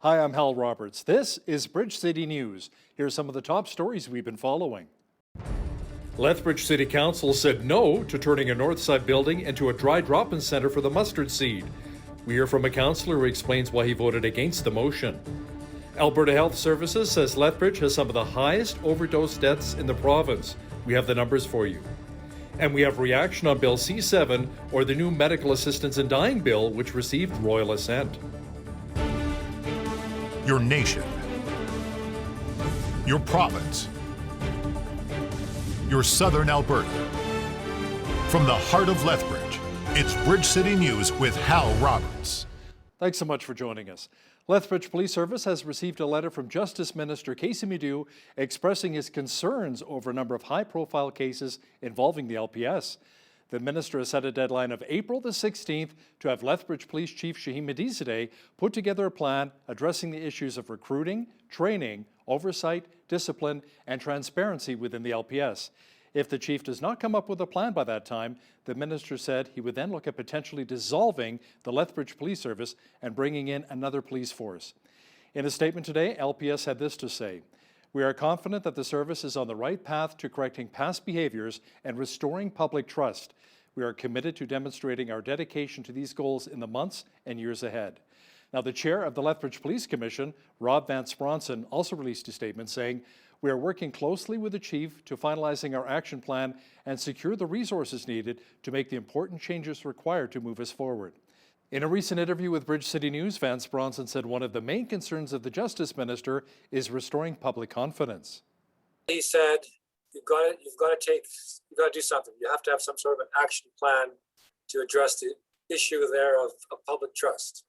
Hi, I'm Hal Roberts. This is Bridge City News. Here's some of the top stories we've been following. Lethbridge City Council said no to turning a Northside building into a dry drop-in center for the mustard seed. We hear from a councillor who explains why he voted against the motion. Alberta Health Services says Lethbridge has some of the highest overdose deaths in the province. We have the numbers for you. And we have reaction on Bill C7, or the new Medical Assistance in Dying Bill, which received royal assent. Your nation, your province, your southern Alberta. From the heart of Lethbridge, it's Bridge City News with Hal Roberts. Thanks so much for joining us. Lethbridge Police Service has received a letter from Justice Minister Casey Medu expressing his concerns over a number of high-profile cases involving the LPS. The minister has set a deadline of April the 16th to have Lethbridge Police Chief Shaheen Medizadeh put together a plan addressing the issues of recruiting, training, oversight, discipline, and transparency within the LPS. If the chief does not come up with a plan by that time, the minister said he would then look at potentially dissolving the Lethbridge Police Service and bringing in another police force. In a statement today, LPS had this to say: "We are confident that the service is on the right path to correcting past behaviors and restoring public trust. We are committed to demonstrating our dedication to these goals in the months and years ahead." Now, the chair of the Lethbridge Police Commission, Vance, also released a statement saying, "We are working closely with the chief to finalizing our action plan and secure the resources needed to make the important changes required to move us forward." In a recent interview with Bridge City News, Vance said one of the main concerns of the Justice Minister is restoring public confidence. He said, you've got to do something. You have to have some sort of an action plan to address the issue there of public trust.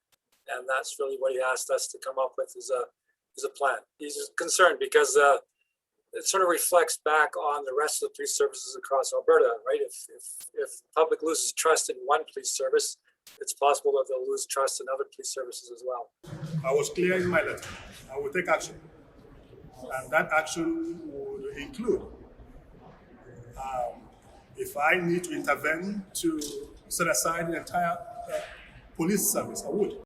And that's really what he asked us to come up with is a plan. He's concerned because it sort of reflects back on the rest of the police services across Alberta, right? If the public loses trust in one police service, it's possible that they'll lose trust in other police services as well. I was clear in my letter. I will take action. And that action would include, if I need to intervene to set aside the entire police service, I would.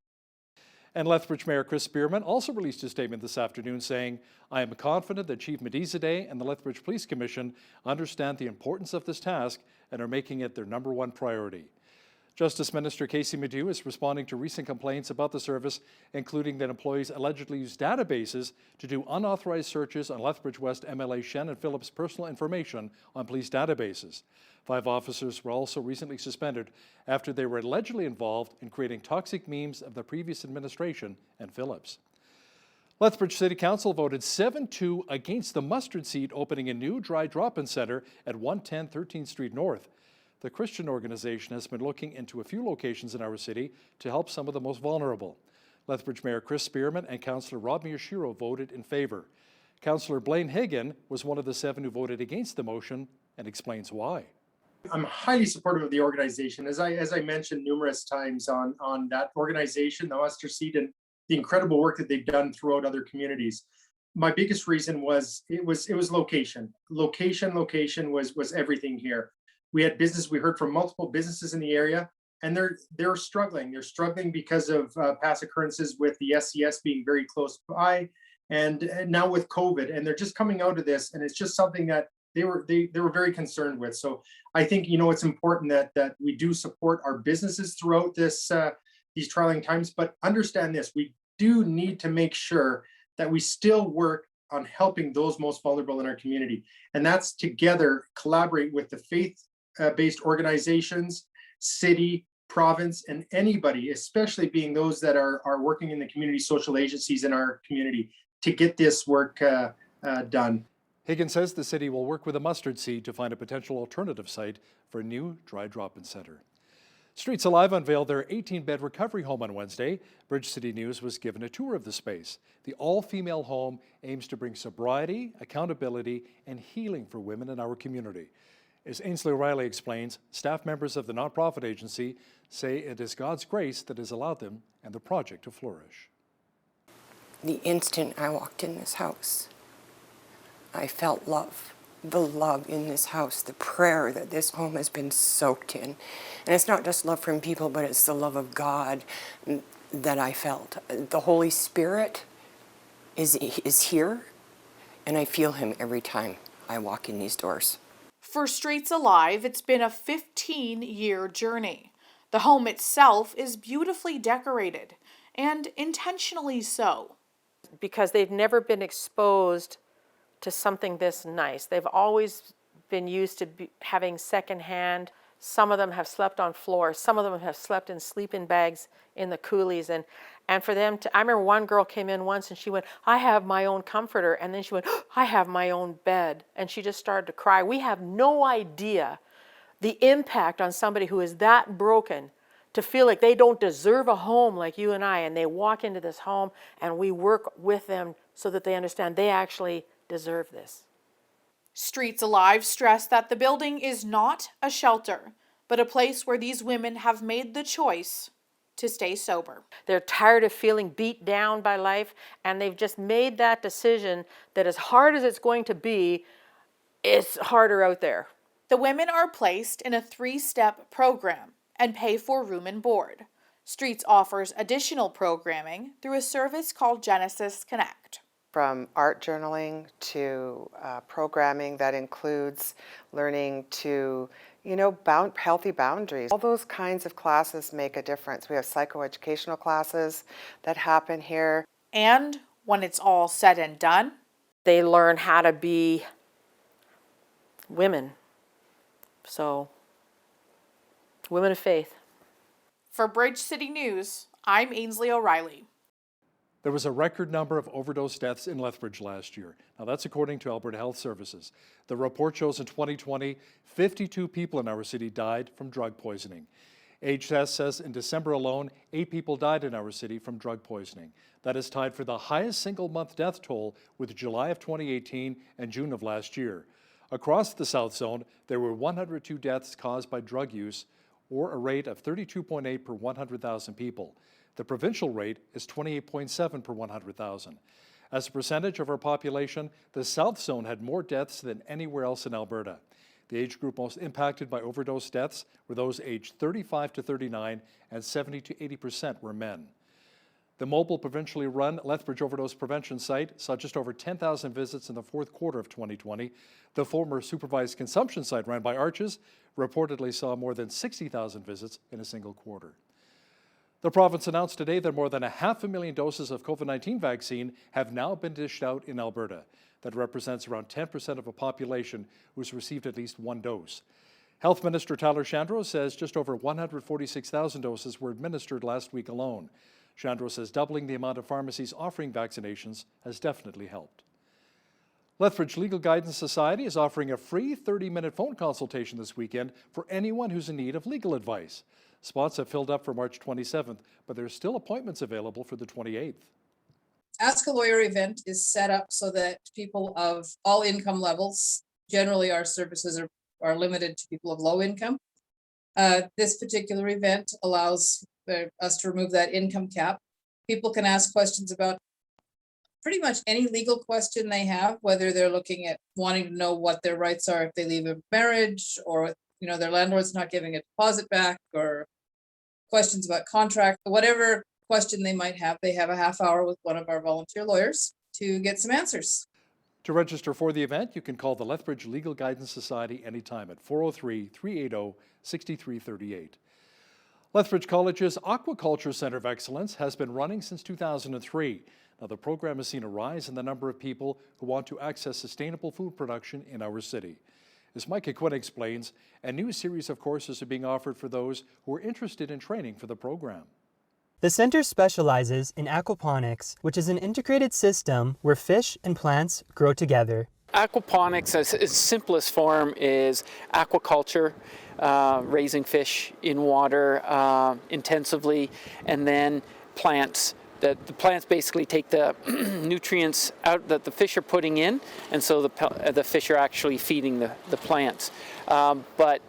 And Lethbridge Mayor Chris Spearman also released a statement this afternoon saying, "I am confident that Chief Medizadeh and the Lethbridge Police Commission understand the importance of this task and are making it their #1 priority." Justice Minister Casey Medu is responding to recent complaints about the service, including that employees allegedly use databases to do unauthorized searches on Lethbridge West MLA Shannon Phillips' personal information on police databases. 5 officers were also recently suspended after they were allegedly involved in creating toxic memes of the previous administration and Phillips. Lethbridge City Council voted 7-2 against the mustard seed opening a new dry drop-in center at 110 13th Street North. The Christian organization has been looking into a few locations in our city to help some of the most vulnerable. Lethbridge Mayor Chris Spearman and Councillor Rob Miyashiro voted in favour. Councillor Blaine Higgin was one of the 7 who voted against the motion and explains why. I'm highly supportive of the organization. As I mentioned numerous times on that organization, the Mustard Seed, and the incredible work that they've done throughout other communities. My biggest reason was it was location. Location was everything here. We had business. We heard from multiple businesses in the area, and they're struggling. They're struggling because of past occurrences with the SCS being very close by, and now with COVID. And they're just coming out of this, and it's just something that they were very concerned with. So I think it's important that we do support our businesses throughout this these trying times. But understand this: we do need to make sure that we still work on helping those most vulnerable in our community, and that's together collaborate with the faith-based organizations, city, province, and anybody, especially being those that are working in the community social agencies in our community, to get this work done. Higgins says the city will work with a mustard seed to find a potential alternative site for a new dry drop-in center. Streets Alive unveiled their 18-bed recovery home on Wednesday. Bridge City News was given a tour of the space. The all-female home aims to bring sobriety, accountability, and healing for women in our community. As Ainsley O'Reilly explains, staff members of the nonprofit agency say it is God's grace that has allowed them and the project to flourish. The instant I walked in this house, I felt love, the love in this house, the prayer that this home has been soaked in. And it's not just love from people, but it's the love of God, that I felt. The Holy Spirit is here, and I feel him every time I walk in these doors. For Streets Alive, it's been a 15-year journey. The home itself is beautifully decorated, and intentionally so. Because they've never been exposed to something this nice. They've always been used to having secondhand. Some of them have slept on floors. Some of them have slept in sleeping bags in the coulees. And for them to, I remember one girl came in once and she went, I have my own comforter. And then she went, I have my own bed. And she just started to cry. We have no idea the impact on somebody who is that broken to feel like they don't deserve a home like you and I. And they walk into this home and we work with them so that they understand they actually deserve this. Streets Alive stressed that the building is not a shelter, but a place where these women have made the choice to stay sober. They're tired of feeling beat down by life, and they've just made that decision that as hard as it's going to be, it's harder out there. The women are placed in a 3-step program and pay for room and board. Streets offers additional programming through a service called Genesis Connect. From art journaling to programming that includes learning to, healthy boundaries. All those kinds of classes make a difference. We have psychoeducational classes that happen here. And when it's all said and done, they learn how to be women. So, women of faith. For Bridge City News, I'm Ainsley O'Reilly. There was a record number of overdose deaths in Lethbridge last year. Now that's according to Alberta Health Services. The report shows in 2020, 52 people in our city died from drug poisoning. HS says in December alone, 8 people died in our city from drug poisoning. That is tied for the highest single-month death toll with July of 2018 and June of last year. Across the South Zone, there were 102 deaths caused by drug use, or a rate of 32.8 per 100,000 people. The provincial rate is 28.7 per 100,000. As a percentage of our population, the South Zone had more deaths than anywhere else in Alberta. The age group most impacted by overdose deaths were those aged 35 to 39, and 70 to 80% were men. The mobile provincially run Lethbridge Overdose Prevention Site saw just over 10,000 visits in the fourth quarter of 2020. The former supervised consumption site run by Arches reportedly saw more than 60,000 visits in a single quarter. The province announced today that more than 500,000 doses of COVID-19 vaccine have now been dished out in Alberta. That represents around 10% of a population who's received at least one dose. Health Minister Tyler Shandro says just over 146,000 doses were administered last week alone. Shandro says doubling the amount of pharmacies offering vaccinations has definitely helped. Lethbridge Legal Guidance Society is offering a free 30-minute phone consultation this weekend for anyone who's in need of legal advice. Spots have filled up for March 27th, but there's still appointments available for the 28th. Ask a Lawyer event is set up so that people of all income levels, generally our services are limited to people of low income. This particular event allows us to remove that income cap. People can ask questions about pretty much any legal question they have, whether they're looking at wanting to know what their rights are if they leave a marriage, or their landlord's not giving a deposit back, or questions about contract, whatever question they might have. They have a half hour with one of our volunteer lawyers to get some answers. To register for the event, you can call the Lethbridge Legal Guidance Society anytime at 403-380-6338. Lethbridge College's Aquaculture Centre of Excellence has been running since 2003. Now, the program has seen a rise in the number of people who want to access sustainable food production in our city. As Micah Quinn explains, a new series of courses are being offered for those who are interested in training for the program. The center specializes in aquaponics, which is an integrated system where fish and plants grow together. Aquaponics, its simplest form, is aquaculture, raising fish in water intensively, and then plants. The plants basically take the nutrients out that the fish are putting in, and so the fish are actually feeding the plants. But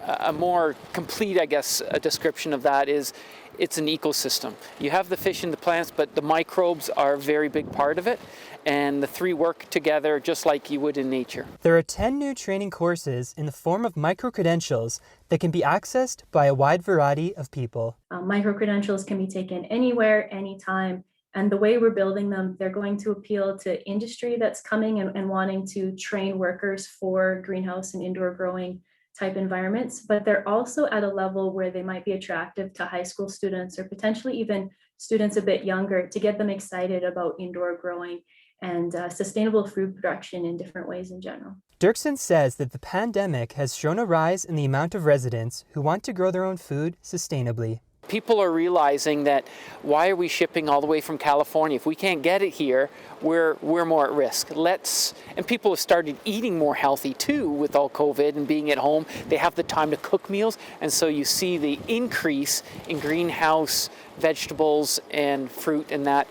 a more complete, I guess, description of that is it's an ecosystem. You have the fish and the plants, but the microbes are a very big part of it, and the three work together just like you would in nature. There are 10 new training courses in the form of micro-credentials that can be accessed by a wide variety of people. Micro-credentials can be taken anywhere, anytime, and the way we're building them, they're going to appeal to industry that's coming and wanting to train workers for greenhouse and indoor growing type environments, but they're also at a level where they might be attractive to high school students or potentially even students a bit younger to get them excited about indoor growing and sustainable food production in different ways in general. Dirksen says that the pandemic has shown a rise in the amount of residents who want to grow their own food sustainably. People are realizing that why are we shipping all the way from California? If we can't get it here, we're more at risk. And people have started eating more healthy too with all COVID and being at home. They have the time to cook meals, and so you see the increase in greenhouse vegetables and fruit and that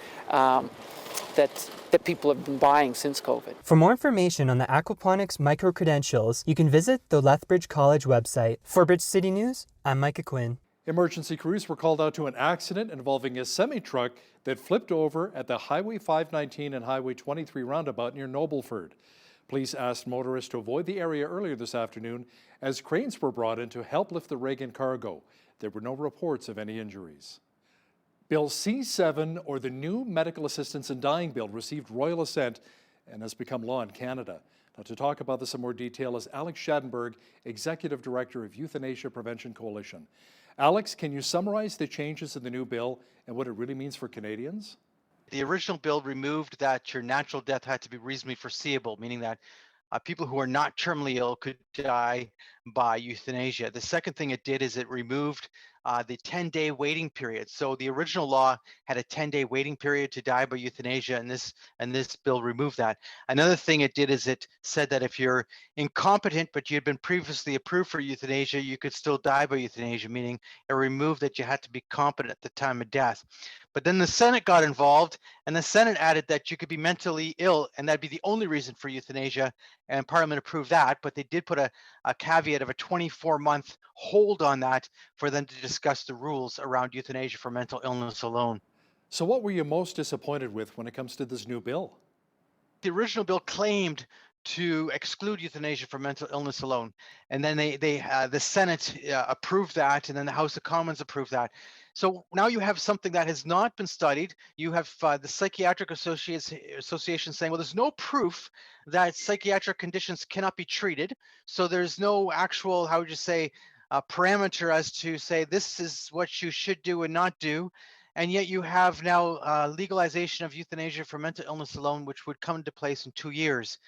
people have been buying since COVID. For more information on the aquaponics micro-credentials, you can visit the Lethbridge College website. For Bridge City News, I'm Micah Quinn. Emergency crews were called out to an accident involving a semi-truck that flipped over at the Highway 519 and Highway 23 roundabout near Nobleford. Police asked motorists to avoid the area earlier this afternoon as cranes were brought in to help lift the rig and cargo. There were no reports of any injuries. Bill C7, or the new Medical Assistance in Dying Bill, received royal assent and has become law in Canada. Now, to talk about this in more detail is Alex Schadenberg, Executive Director of Euthanasia Prevention Coalition. Alex, can you summarize the changes in the new bill and what it really means for Canadians? The original bill removed that your natural death had to be reasonably foreseeable, meaning that people who are not terminally ill could die by euthanasia. The second thing it did is it removed the 10-day waiting period. So the original law had a 10-day waiting period to die by euthanasia, and this bill removed that. Another thing it did is it said that if you're incompetent but you had been previously approved for euthanasia, you could still die by euthanasia, meaning it removed that you had to be competent at the time of death. But then the Senate got involved, and the Senate added that you could be mentally ill, and that'd be the only reason for euthanasia, and Parliament approved that, but they did put a caveat of a 24-month hold on that for them to discuss the rules around euthanasia for mental illness alone. So what were you most disappointed with when it comes to this new bill? The original bill claimed to exclude euthanasia for mental illness alone, and then the Senate approved that, and then the House of Commons approved that. So now you have something that has not been studied. You have the Psychiatric Association saying, well, there's no proof that psychiatric conditions cannot be treated. So there's no actual, how would you say, parameter as to say this is what you should do and not do. And yet you have now legalization of euthanasia for mental illness alone, which would come into place in 2 years.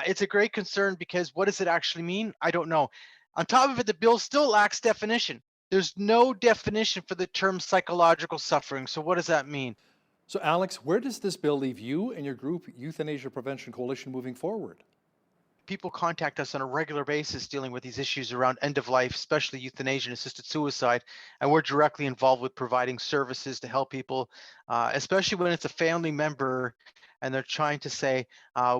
It's a great concern because what does it actually mean? I don't know. On top of it, the bill still lacks definition. There's no definition for the term psychological suffering. So what does that mean? So Alex, where does this bill leave you and your group, Euthanasia Prevention Coalition, moving forward? People contact us on a regular basis dealing with these issues around end of life, especially euthanasia and assisted suicide. And we're directly involved with providing services to help people, especially when it's a family member and they're trying to say,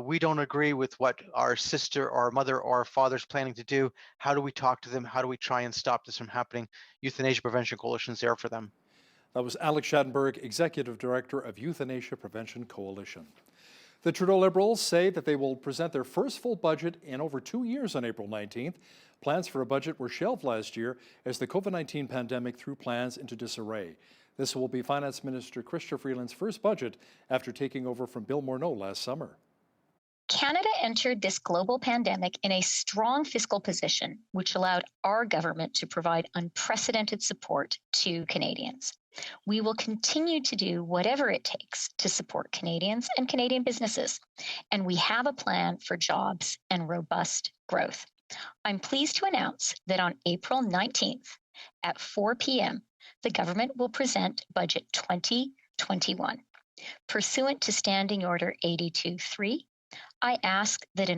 we don't agree with what our sister or mother or father's planning to do. How do we talk to them? How do we try and stop this from happening? Euthanasia Prevention Coalition is there for them. That was Alex Schadenberg, Executive Director of Euthanasia Prevention Coalition. The Trudeau Liberals say that they will present their first full budget in over 2 years on April 19th. Plans for a budget were shelved last year as the COVID-19 pandemic threw plans into disarray. This will be Finance Minister Chrystia Freeland's first budget after taking over from Bill Morneau last summer. Canada entered this global pandemic in a strong fiscal position, which allowed our government to provide unprecedented support to Canadians. We will continue to do whatever it takes to support Canadians and Canadian businesses, and we have a plan for jobs and robust growth. I'm pleased to announce that on April 19th at 4 p.m., the government will present Budget 2021. Pursuant to Standing Order 82.3, I ask that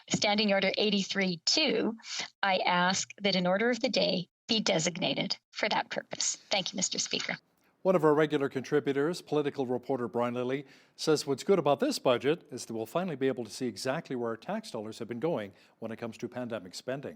Standing Order 83.2, I ask that an order of the day be designated for that purpose. Thank you, Mr. Speaker. One of our regular contributors, political reporter Brian Lilly, says what's good about this budget is that we'll finally be able to see exactly where our tax dollars have been going when it comes to pandemic spending.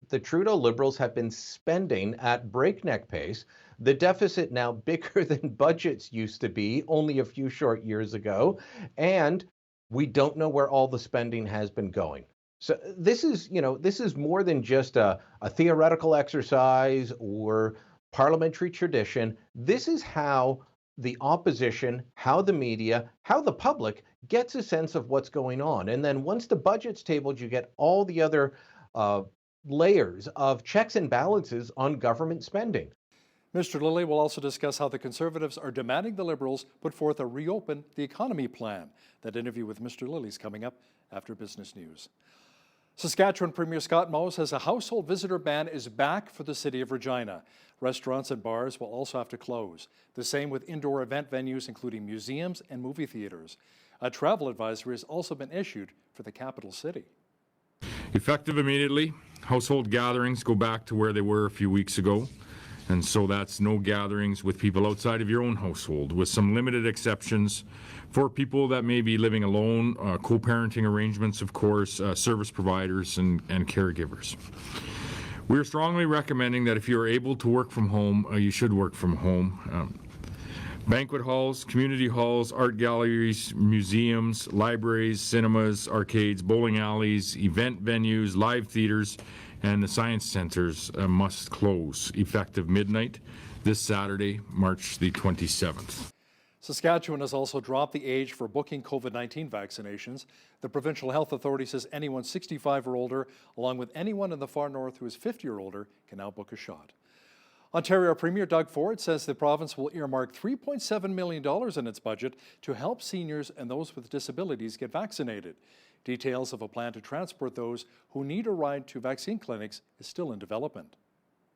The Trudeau Liberals have been spending at breakneck pace. The deficit now bigger than budgets used to be only a few short years ago, and we don't know where all the spending has been going. So this is more than just a theoretical exercise or parliamentary tradition. This is how the opposition, how the media, how the public gets a sense of what's going on. And then once the budget's tabled, you get all the other layers of checks and balances on government spending. Mr. Lilly will also discuss how the Conservatives are demanding the Liberals put forth a reopen the economy plan. That interview with Mr. Lilly is coming up after business news. Saskatchewan Premier Scott Moe says a household visitor ban is back for the city of Regina. Restaurants and bars will also have to close. The same with indoor event venues, including museums and movie theaters. A travel advisory has also been issued for the capital city. Effective immediately, household gatherings go back to where they were a few weeks ago. And so that's no gatherings with people outside of your own household, with some limited exceptions for people that may be living alone, co-parenting arrangements, of course, service providers and caregivers. We're strongly recommending that if you're able to work from home, you should work from home. Banquet halls, community halls, art galleries, museums, libraries, cinemas, arcades, bowling alleys, event venues, live theaters, and the science centers must close effective midnight this Saturday, March the 27th. Saskatchewan has also dropped the age for booking COVID-19 vaccinations. The provincial health authority says anyone 65 or older, along with anyone in the far north who is 50 or older, can now book a shot. Ontario Premier Doug Ford says the province will earmark $3.7 million in its budget to help seniors and those with disabilities get vaccinated. Details of a plan to transport those who need a ride to vaccine clinics is still in development.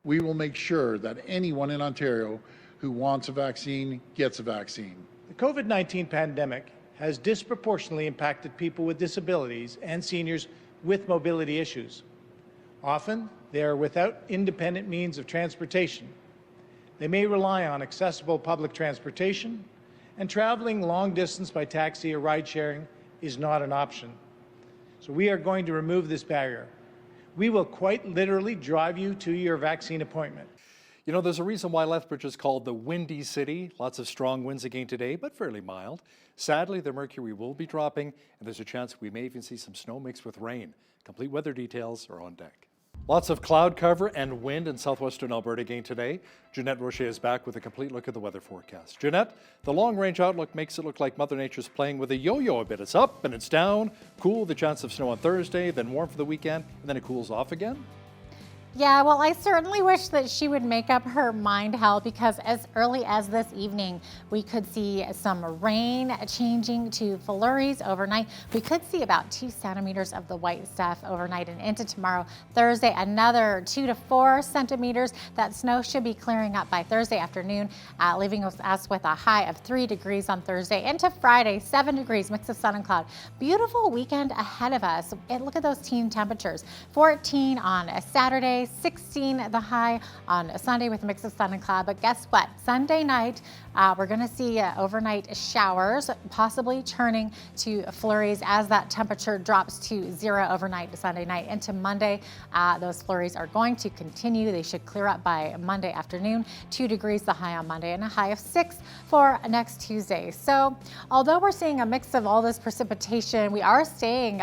We will make sure that anyone in Ontario who wants a vaccine gets a vaccine. The COVID-19 pandemic has disproportionately impacted people with disabilities and seniors with mobility issues. Often, they are without independent means of transportation. They may rely on accessible public transportation, and traveling long distance by taxi or ride sharing is not an option. So we are going to remove this barrier. We will quite literally drive you to your vaccine appointment. You know, there's a reason why Lethbridge is called the Windy City. Lots of strong winds again today, but fairly mild. Sadly, the mercury will be dropping, and there's a chance we may even see some snow mixed with rain. Complete weather details are on deck. Lots of cloud cover and wind in southwestern Alberta again today. Jeanette Rocher is back with a complete look at the weather forecast. Jeanette, the long-range outlook makes it look like Mother Nature's playing with a yo-yo a bit. It's up and it's down, cool, the chance of snow on Thursday, then warm for the weekend, and then it cools off again. Yeah, well, I certainly wish that she would make up her mind, Hal, because as early as this evening, we could see some rain changing to flurries overnight. We could see about 2 centimeters of the white stuff overnight and into tomorrow, Thursday, another 2 to 4 centimeters. That snow should be clearing up by Thursday afternoon, leaving us with a high of 3 degrees on Thursday. Into Friday, 7 degrees, mix of sun and cloud. Beautiful weekend ahead of us. And look at those teen temperatures. 14 on a Saturday, 16 the high on a Sunday with a mix of sun and cloud. But guess what? Sunday night, we're going to see overnight showers, possibly turning to flurries as that temperature drops to 0 overnight to Sunday night. Into Monday, those flurries are going to continue. They should clear up by Monday afternoon. 2 degrees the high on Monday and a high of 6 for next Tuesday. So although we're seeing a mix of all this precipitation, we are staying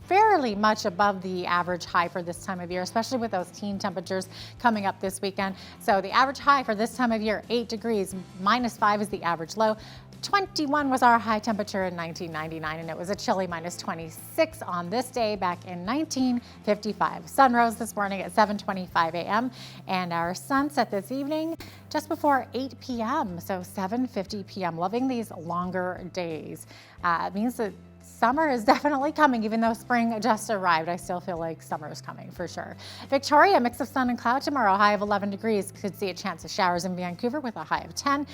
fairly much above the average high for this time of year, especially with those teen temperatures coming up this weekend. So the average high for this time of year, 8 degrees, -5 is the average low. 21 was our high temperature in 1999, and it was a chilly -26 on this day back in 1955. Sun rose this morning at 7:25 a.m. and our sunset this evening just before 8 p.m., so 7:50 p.m. Loving these longer days. It means that summer is definitely coming, even though spring just arrived. I still feel like summer is coming for sure. Victoria, mix of sun and cloud tomorrow, high of 11 degrees. Could see a chance of showers in Vancouver with a high of 10.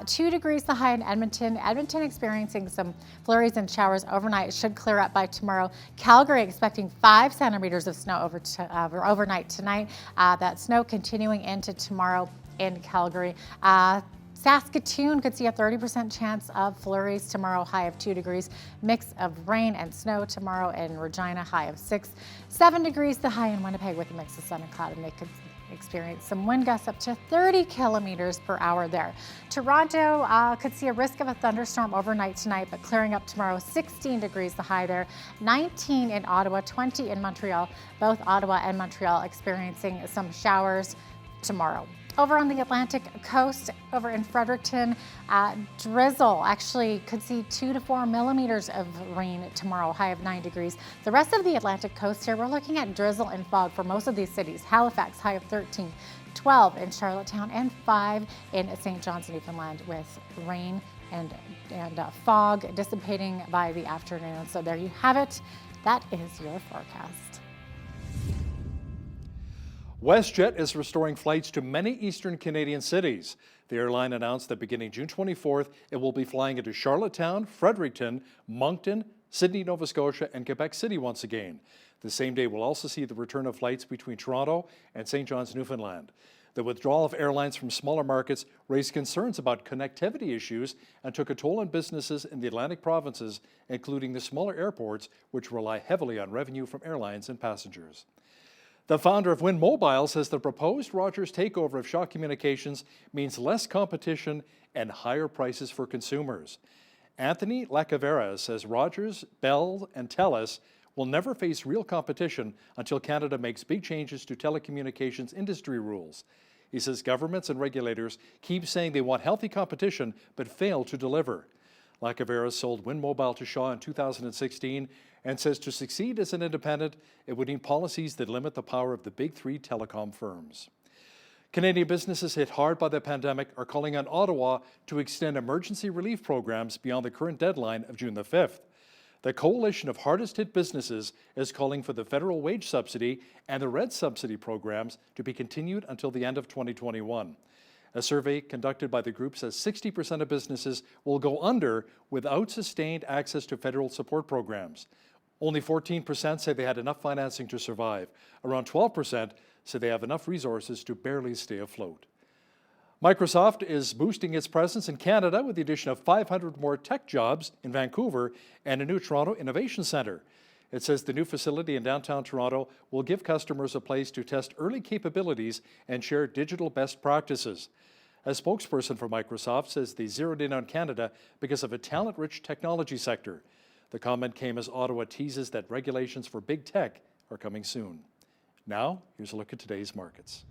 2 degrees the high in Edmonton. Edmonton experiencing some flurries and showers overnight. Should clear up by tomorrow. Calgary expecting 5 centimeters of snow overnight tonight. That snow continuing into tomorrow in Calgary. Saskatoon could see a 30% chance of flurries tomorrow, high of 2 degrees. Mix of rain and snow tomorrow in Regina, high of 6. 7 degrees the high in Winnipeg with a mix of sun and cloud, and they could experience some wind gusts up to 30 kilometers per hour there. Toronto could see a risk of a thunderstorm overnight tonight, but clearing up tomorrow. 16 degrees the high there. 19 in Ottawa, 20 in Montreal. Both Ottawa and Montreal experiencing some showers tomorrow. Over on the Atlantic coast, over in Fredericton, drizzle actually could see 2 to 4 millimeters of rain tomorrow, high of 9 degrees. The rest of the Atlantic coast here, we're looking at drizzle and fog for most of these cities. Halifax, high of 13, 12 in Charlottetown, and 5 in St. John's, Newfoundland, with rain and fog dissipating by the afternoon. So there you have it. That is your forecast. Westjet is restoring flights to many eastern Canadian cities. The airline announced that beginning June 24th, it will be flying into Charlottetown, Fredericton, Moncton, Sydney, Nova Scotia, and Quebec City once again. The same day will also see the return of flights between Toronto and St. John's, Newfoundland. The withdrawal of airlines from smaller markets raised concerns about connectivity issues and took a toll on businesses in the Atlantic provinces, including the smaller airports, which rely heavily on revenue from airlines and passengers. The founder of Win Mobile says the proposed Rogers takeover of Shaw Communications means less competition and higher prices for consumers. Anthony Lacavera says Rogers, Bell, and TELUS will never face real competition until Canada makes big changes to telecommunications industry rules. He says governments and regulators keep saying they want healthy competition but fail to deliver. Lacavera sold Win Mobile to Shaw in 2016 and says to succeed as an independent, it would need policies that limit the power of the big three telecom firms. Canadian businesses hit hard by the pandemic are calling on Ottawa to extend emergency relief programs beyond the current deadline of June the 5th. The coalition of hardest hit businesses is calling for the federal wage subsidy and the red subsidy programs to be continued until the end of 2021. A survey conducted by the group says 60% of businesses will go under without sustained access to federal support programs. Only 14% say they had enough financing to survive. Around 12% say they have enough resources to barely stay afloat. Microsoft is boosting its presence in Canada with the addition of 500 more tech jobs in Vancouver and a new Toronto Innovation Centre. It says the new facility in downtown Toronto will give customers a place to test early capabilities and share digital best practices. A spokesperson for Microsoft says they zeroed in on Canada because of a talent-rich technology sector. The comment came as Ottawa teases that regulations for big tech are coming soon. Now, here's a look at today's markets.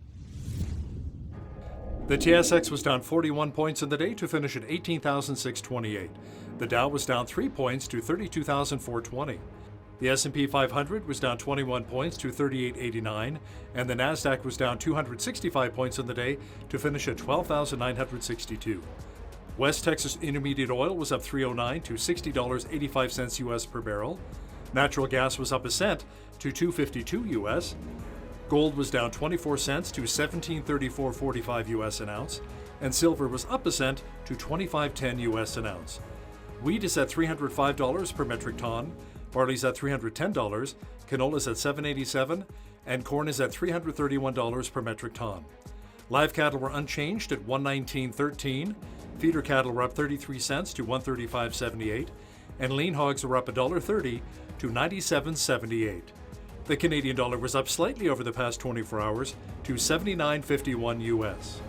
The TSX was down 41 points in the day to finish at 18,628. The Dow was down 3 points to 32,420. The S&P 500 was down 21 points to 3889, and the Nasdaq was down 265 points in the day to finish at 12,962. West Texas Intermediate Oil was up 309 to $60.85 US per barrel. Natural gas was up a cent to $2.52 US. Gold was down 24 cents to $17.3445 US an ounce, and silver was up a cent to $25.10 US an ounce. Wheat is at $305 per metric ton, barley's at $310, canola's at $7.87, and corn is at $331 per metric ton. Live cattle were unchanged at $119.13. Feeder cattle were up 33 cents to $135.78, and lean hogs were up $1.30 to $97.78. The Canadian dollar was up slightly over the past 24 hours to 79.51 US.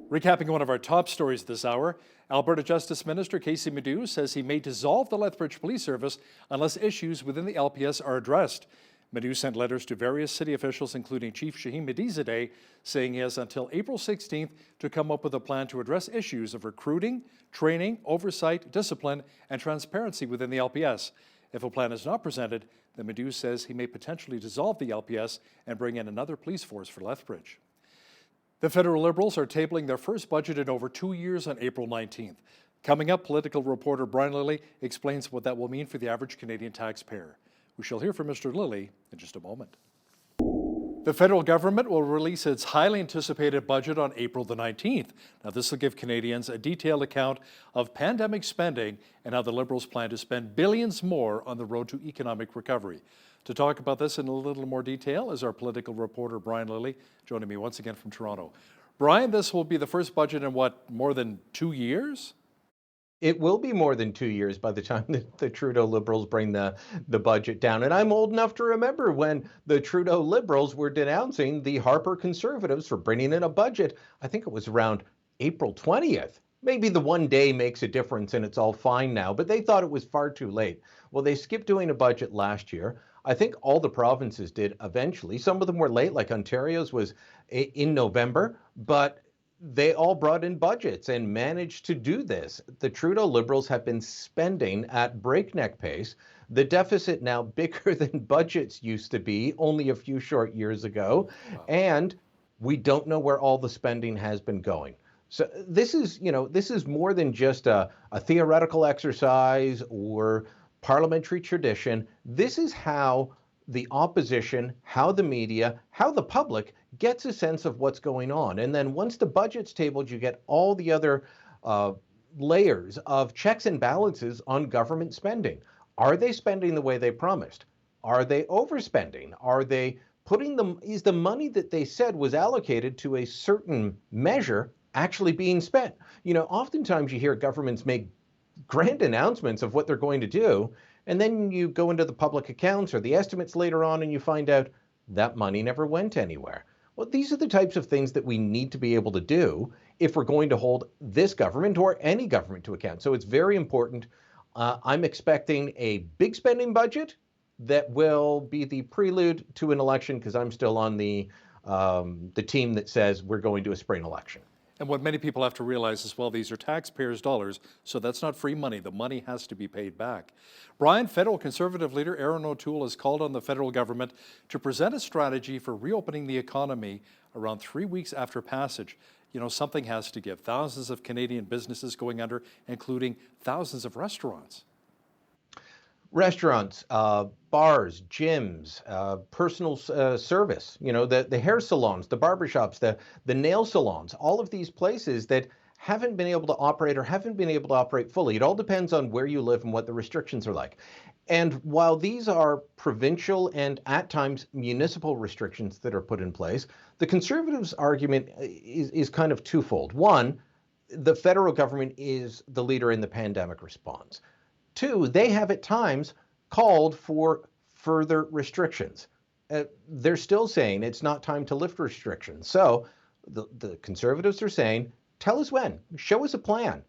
Recapping one of our top stories this hour, Alberta Justice Minister Casey Medoux says he may dissolve the Lethbridge Police Service unless issues within the LPS are addressed. Medoux sent letters to various city officials, including Chief Shaheen Medizadeh, saying he has until April 16th to come up with a plan to address issues of recruiting, training, oversight, discipline, and transparency within the LPS. If a plan is not presented, then Medoux says he may potentially dissolve the LPS and bring in another police force for Lethbridge. The federal Liberals are tabling their first budget in over 2 years on April 19th. Coming up, political reporter Brian Lilly explains what that will mean for the average Canadian taxpayer. We shall hear from Mr. Lilly in just a moment. The federal government will release its highly anticipated budget on April the 19th. Now, this will give Canadians a detailed account of pandemic spending and how the Liberals plan to spend billions more on the road to economic recovery. To talk about this in a little more detail is our political reporter, Brian Lilly, joining me once again from Toronto. Brian, this will be the first budget in what, more than 2 years? It will be more than 2 years by the time that the Trudeau Liberals bring the budget down. And I'm old enough to remember when the Trudeau Liberals were denouncing the Harper Conservatives for bringing in a budget. I think it was around April 20th. Maybe the one day makes a difference and it's all fine now, but they thought it was far too late. Well, they skipped doing a budget last year. I think all the provinces did eventually. Some of them were late, like Ontario's was in November, but they all brought in budgets and managed to do this. The Trudeau Liberals have been spending at breakneck pace. The deficit now bigger than budgets used to be only a few short years ago. Wow. And we don't know where all the spending has been going. So this is more than just a theoretical exercise or parliamentary tradition. This is how the opposition, how the media, how the public gets a sense of what's going on. And then once the budget's tabled, you get all the other layers of checks and balances on government spending. Are they spending the way they promised? Are they overspending? Are they putting them, is the money that they said was allocated to a certain measure actually being spent? You know, oftentimes you hear governments make grand announcements of what they're going to do, and then you go into the public accounts or the estimates later on and you find out that money never went anywhere. Well, these are the types of things that we need to be able to do if we're going to hold this government or any government to account. So it's very important. I'm expecting a big spending budget that will be the prelude to an election, because I'm still on the team that says we're going to a spring election. And what many people have to realize as well, these are taxpayers' dollars, so that's not free money. The money has to be paid back. Brian, federal Conservative leader Erin O'Toole has called on the federal government to present a strategy for reopening the economy around 3 weeks after passage. You know, something has to give. Thousands of Canadian businesses going under, including thousands of restaurants. Restaurants, bars, gyms, personal service, you know, the hair salons, the barbershops, the nail salons, all of these places that haven't been able to operate or haven't been able to operate fully. It all depends on where you live and what the restrictions are like. And while these are provincial and at times municipal restrictions that are put in place, the Conservatives' argument is kind of twofold. One, the federal government is the leader in the pandemic response. Two, they have at times called for further restrictions. They're still saying it's not time to lift restrictions. So the Conservatives are saying, tell us when, show us a plan.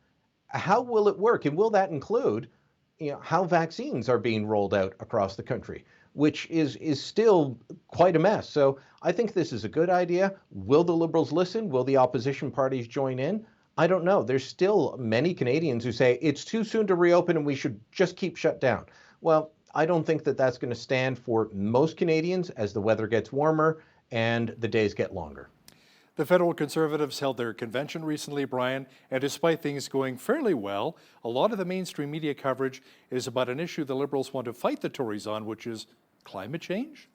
How will it work? And will that include, you know, how vaccines are being rolled out across the country, which is still quite a mess. So I think this is a good idea. Will the Liberals listen? Will the opposition parties join in? I don't know. There's still many Canadians who say it's too soon to reopen and we should just keep shut down. Well, I don't think that that's going to stand for most Canadians as the weather gets warmer and the days get longer. The federal Conservatives held their convention recently, Brian, and despite things going fairly well, a lot of the mainstream media coverage is about an issue the Liberals want to fight the Tories on, which is climate change.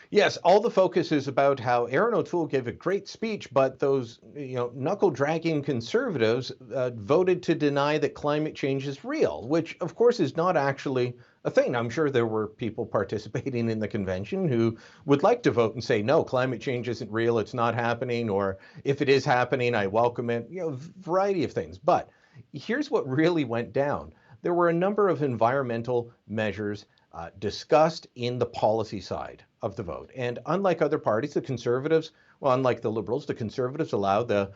Yes, all the focus is about how Erin O'Toole gave a great speech, but those knuckle-dragging Conservatives voted to deny that climate change is real, which of course is not actually a thing. I'm sure there were people participating in the convention who would like to vote and say, no, climate change isn't real, it's not happening, or if it is happening, I welcome it, you know, variety of things. But here's what really went down. There were a number of environmental measures discussed in the policy side of the vote. And unlike other parties, the Conservatives, well, unlike the Liberals, the Conservatives allow the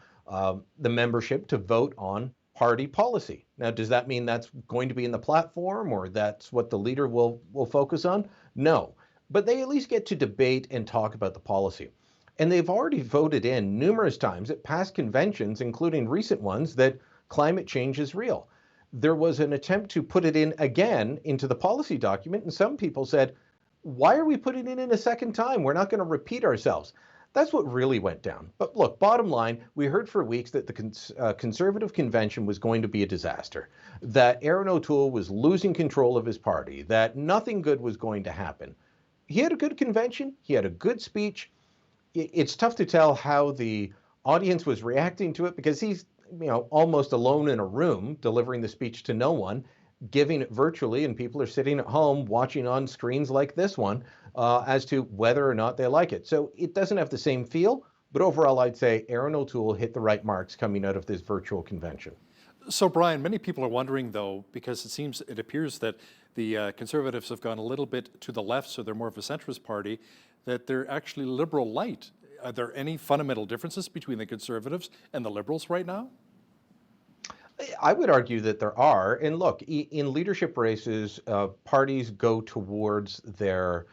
membership to vote on party policy. Now, does that mean that's going to be in the platform or that's what the leader will focus on? No, but they at least get to debate and talk about the policy. And they've already voted in numerous times at past conventions, including recent ones, that climate change is real. There was an attempt to put it in again into the policy document, and some people said, why are we putting it in a second time? We're not going to repeat ourselves. That's what really went down. But look, bottom line, we heard for weeks that the Conservative convention was going to be a disaster, that Erin O'Toole was losing control of his party, that nothing good was going to happen. He had a good convention. He had a good speech. It's tough to tell how the audience was reacting to it because he's almost alone in a room delivering the speech to no one. giving it virtually, and people are sitting at home watching on screens like this one as to whether or not they like it. So it doesn't have the same feel, but overall I'd say Erin O'Toole hit the right marks coming out of this virtual convention. So Brian, many people are wondering though, because it appears that the Conservatives have gone a little bit to the left, so they're more of a centrist party, that they're actually liberal light. Are there any fundamental differences between the Conservatives and the Liberals right now? I would argue that there are. And look, in leadership races, parties go towards their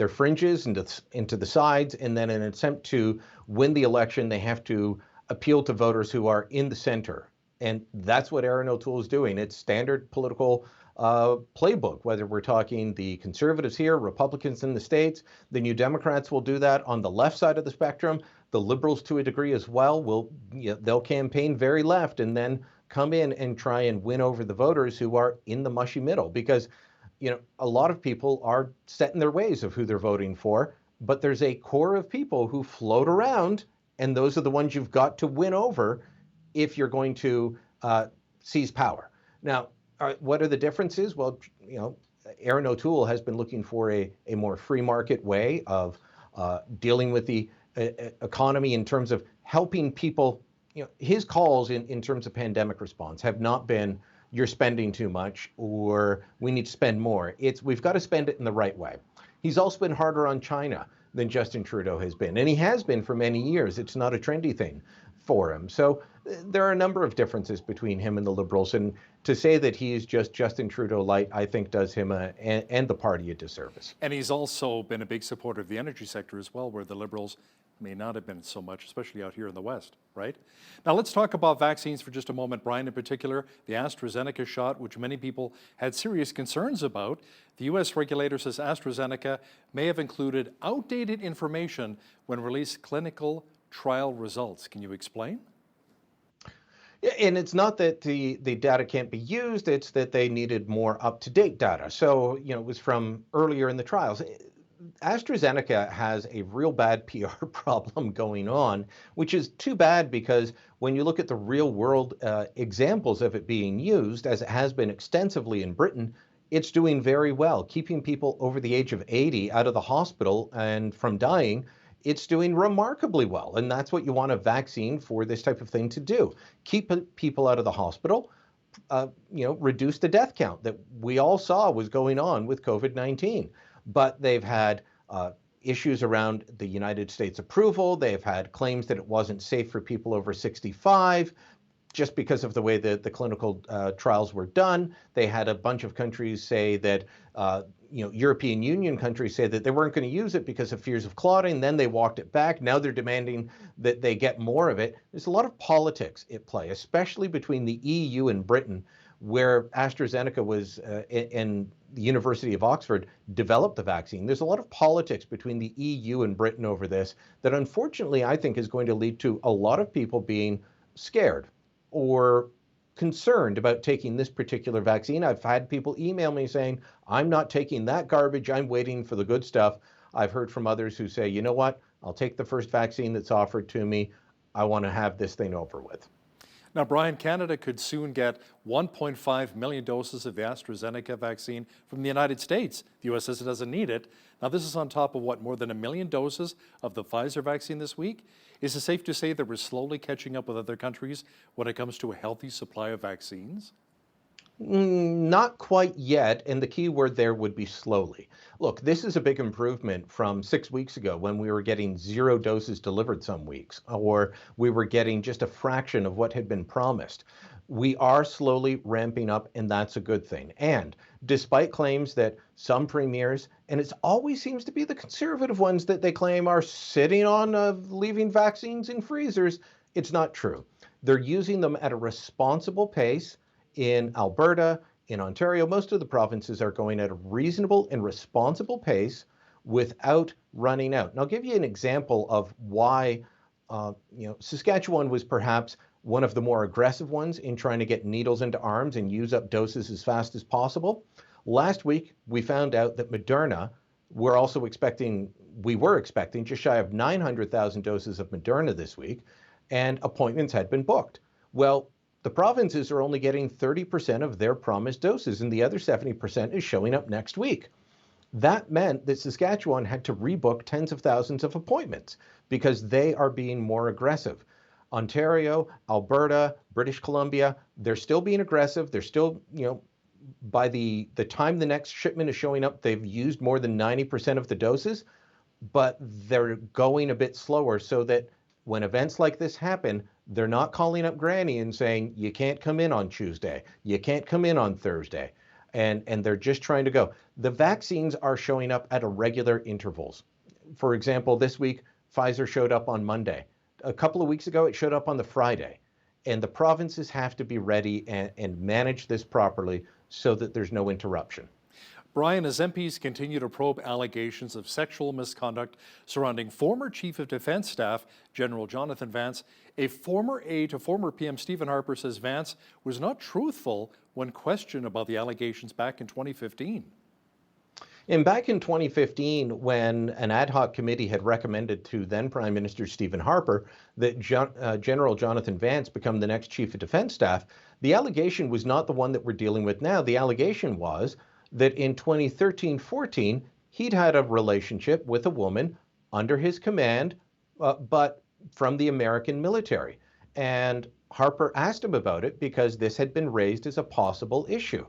fringes into the sides, and then in an attempt to win the election, they have to appeal to voters who are in the center. And that's what Erin O'Toole is doing. It's standard political playbook, whether we're talking the Conservatives here, Republicans in the States, the New Democrats will do that on the left side of the spectrum. The Liberals, to a degree as well, they'll campaign very left and then come in and try and win over the voters who are in the mushy middle, because a lot of people are set in their ways of who they're voting for, but there's a core of people who float around, and those are the ones you've got to win over if you're going to seize power. Now, what are the differences? Well, Erin O'Toole has been looking for a more free market way of dealing with the economy in terms of helping people. His calls in terms of pandemic response have not been you're spending too much or we need to spend more. It's we've got to spend it in the right way. He's also been harder on China than Justin Trudeau has been, and he has been for many years. It's not a trendy thing for him. So there are a number of differences between him and the Liberals, and to say that he is just Justin Trudeau light, I think does him and the party a disservice. And he's also been a big supporter of the energy sector as well, where the Liberals may not have been so much, especially out here in the West, right? Now let's talk about vaccines for just a moment, Brian, in particular, the AstraZeneca shot, which many people had serious concerns about. The U.S. regulator says AstraZeneca may have included outdated information when released clinical trial results. Can you explain? And it's not that the data can't be used, it's that they needed more up-to-date data. So, it was from earlier in the trials. AstraZeneca has a real bad PR problem going on, which is too bad because when you look at the real world examples of it being used, as it has been extensively in Britain, it's doing very well. Keeping people over the age of 80 out of the hospital and from dying, it's doing remarkably well. And that's what you want a vaccine for this type of thing to do. Keep people out of the hospital, reduce the death count that we all saw was going on with COVID-19. But they've had issues around the United States approval. They've had claims that it wasn't safe for people over 65 just because of the way that the clinical trials were done. They had a bunch of countries say that, European Union countries say that they weren't going to use it because of fears of clotting. Then they walked it back. Now they're demanding that they get more of it. There's a lot of politics at play, especially between the EU and Britain, where AstraZeneca was and the University of Oxford developed the vaccine. There's a lot of politics between the EU and Britain over this that unfortunately I think is going to lead to a lot of people being scared or concerned about taking this particular vaccine. I've had people email me saying, I'm not taking that garbage, I'm waiting for the good stuff. I've heard from others who say, you know what, I'll take the first vaccine that's offered to me. I want to have this thing over with. Now, Brian, Canada could soon get 1.5 million doses of the AstraZeneca vaccine from the United States. The U.S. says it doesn't need it. Now, this is on top of more than 1 million doses of the Pfizer vaccine this week? Is it safe to say that we're slowly catching up with other countries when it comes to a healthy supply of vaccines? Not quite yet, and the key word there would be slowly. Look, this is a big improvement from 6 weeks ago when we were getting 0 doses delivered some weeks, or we were getting just a fraction of what had been promised. We are slowly ramping up, and that's a good thing. And despite claims that some premiers, and it always seems to be the conservative ones that they claim are sitting on leaving vaccines in freezers, it's not true. They're using them at a responsible pace. In Alberta, in Ontario, most of the provinces are going at a reasonable and responsible pace without running out. And I'll give you an example of why Saskatchewan was perhaps one of the more aggressive ones in trying to get needles into arms and use up doses as fast as possible. Last week, we found out that Moderna, we were expecting just shy of 900,000 doses of Moderna this week, and appointments had been booked. Well, the provinces are only getting 30% of their promised doses, and the other 70% is showing up next week. That meant that Saskatchewan had to rebook tens of thousands of appointments because they are being more aggressive. Ontario, Alberta, British Columbia, they're still being aggressive. They're still, by the time the next shipment is showing up, they've used more than 90% of the doses, but they're going a bit slower so that when events like this happen, they're not calling up Granny and saying, you can't come in on Tuesday, you can't come in on Thursday. And they're just trying to go. The vaccines are showing up at irregular intervals. For example, this week, Pfizer showed up on Monday. A couple of weeks ago, it showed up on the Friday. And the provinces have to be ready and manage this properly so that there's no interruption. Brian, as MPs continue to probe allegations of sexual misconduct surrounding former Chief of Defence Staff, General Jonathan Vance, a former aide to former PM Stephen Harper says Vance was not truthful when questioned about the allegations back in 2015. And back in 2015, when an ad hoc committee had recommended to then Prime Minister Stephen Harper that General Jonathan Vance become the next Chief of Defence Staff, the allegation was not the one that we're dealing with now. The allegation was that in 2013-14, he'd had a relationship with a woman under his command, but from the American military. And Harper asked him about it because this had been raised as a possible issue.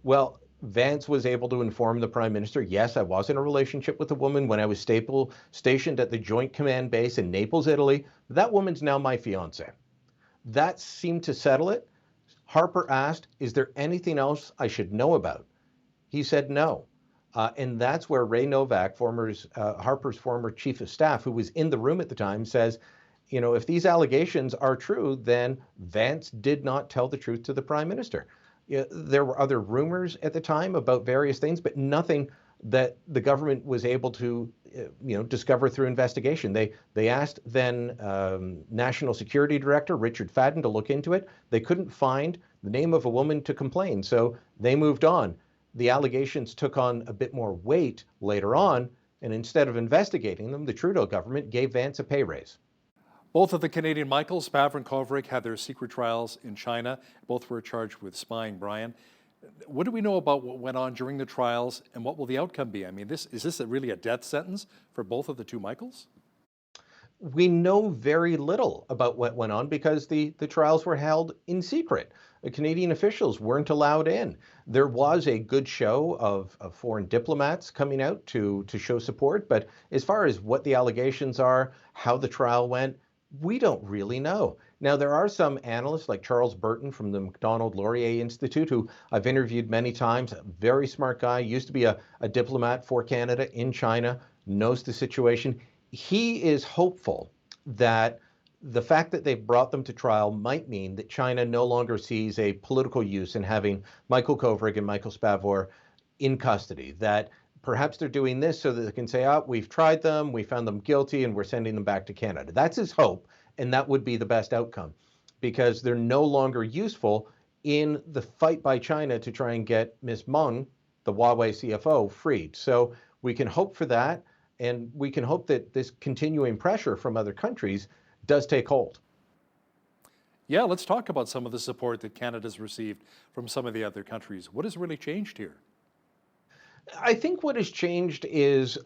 Well, Vance was able to inform the Prime Minister, yes, I was in a relationship with a woman when I was stationed at the Joint Command Base in Naples, Italy. That woman's now my fiance. That seemed to settle it. Harper asked, is there anything else I should know about? He said no. And that's where Ray Novak, Harper's former chief of staff, who was in the room at the time, says, if these allegations are true, then Vance did not tell the truth to the Prime Minister. There were other rumors at the time about various things, but nothing that the government was able to, discover through investigation. They asked then National Security Director Richard Fadden to look into it. They couldn't find the name of a woman to complain, so they moved on. The allegations took on a bit more weight later on, and instead of investigating them, the Trudeau government gave Vance a pay raise. Both of the Canadian Michaels, Spavor and Kovrig, had their secret trials in China. Both were charged with spying, Brian. What do we know about what went on during the trials, and what will the outcome be? I mean, is this really a death sentence for both of the two Michaels? We know very little about what went on because the trials were held in secret. The Canadian officials weren't allowed in. There was a good show of foreign diplomats coming out to show support, but as far as what the allegations are, how the trial went, we don't really know. Now, there are some analysts like Charles Burton from the Macdonald-Laurier Institute, who I've interviewed many times, a very smart guy, used to be a diplomat for Canada in China, knows the situation. He is hopeful that the fact that they've brought them to trial might mean that China no longer sees a political use in having Michael Kovrig and Michael Spavor in custody, that perhaps they're doing this so that they can say, we've tried them, we found them guilty, and we're sending them back to Canada. That's his hope, and that would be the best outcome, because they're no longer useful in the fight by China to try and get Ms. Meng, the Huawei CFO, freed. So we can hope for that, and we can hope that this continuing pressure from other countries does take hold. Yeah, let's talk about some of the support that Canada's received from some of the other countries. What has really changed here? I think what has changed is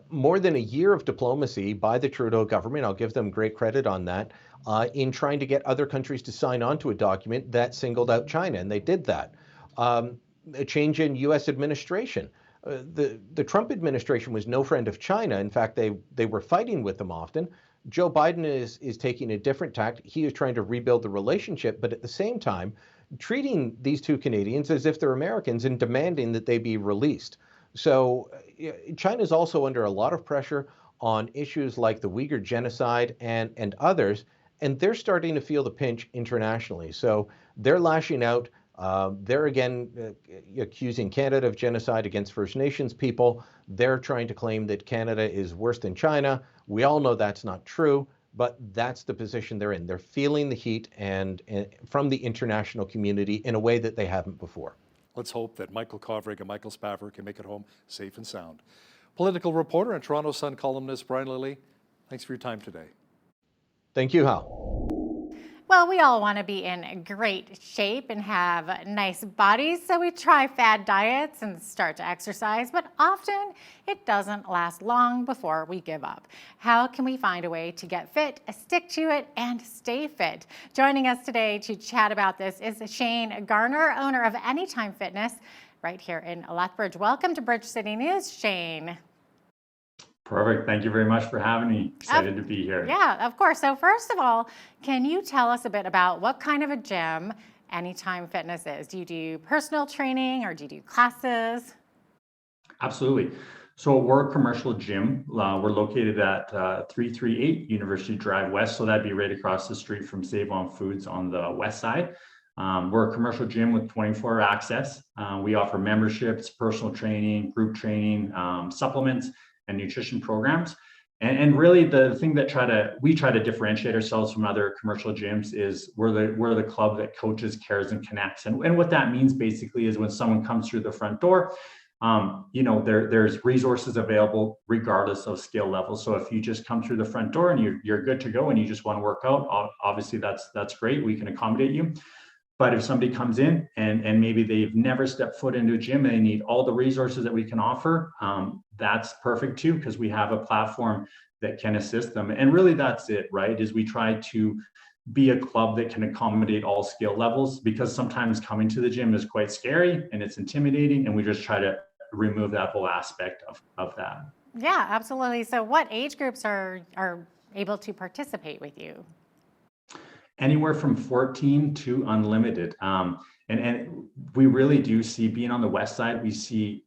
more than a year of diplomacy by the Trudeau government. I'll give them great credit on that, in trying to get other countries to sign on to a document that singled out China, and they did that. A change in U.S. administration. The Trump administration was no friend of China. In fact, they were fighting with them often. Joe Biden is taking a different tack. He is trying to rebuild the relationship, but at the same time, treating these two Canadians as if they're Americans and demanding that they be released. So China is also under a lot of pressure on issues like the Uyghur genocide and others, and they're starting to feel the pinch internationally. So they're lashing out. They're again accusing Canada of genocide against First Nations people. They're trying to claim that Canada is worse than China. We all know that's not true, but that's the position they're in. They're feeling the heat and from the international community in a way that they haven't before. Let's hope that Michael Kovrig and Michael Spavor can make it home safe and sound. Political reporter and Toronto Sun columnist Brian Lilley, thanks for your time today. Thank you, Hal. Well, we all want to be in great shape and have nice bodies, so we try fad diets and start to exercise, but often it doesn't last long before we give up. How can we find a way to get fit, stick to it, and stay fit? Joining us today to chat about this is Shane Garner, owner of Anytime Fitness, right here in Lethbridge. Welcome to Bridge City News, Shane. Perfect. Thank you very much for having me. Excited to be here. Yeah, of course. So first of all, can you tell us a bit about what kind of a gym Anytime Fitness is? Do you do personal training or do you do classes? Absolutely. So we're a commercial gym. We're located at 338 University Drive West. So that'd be right across the street from Save On Foods on the west side. We're a commercial gym with 24-hour access. We offer memberships, personal training, group training, supplements, and nutrition programs. And really the thing that we try to differentiate ourselves from other commercial gyms is we're the club that coaches, cares, and connects. And what that means basically is when someone comes through the front door, there's resources available regardless of skill level. So if you just come through the front door and you're good to go and you just want to work out, obviously that's great. We can accommodate you. But if somebody comes in and maybe they've never stepped foot into a gym and they need all the resources that we can offer, that's perfect too, because we have a platform that can assist them. And really that's it, right? Is we try to be a club that can accommodate all skill levels, because sometimes coming to the gym is quite scary and it's intimidating, and we just try to remove that whole aspect of that. Yeah, absolutely. So what age groups are able to participate with you? Anywhere from 14 to unlimited. And we really do see, being on the west side, we see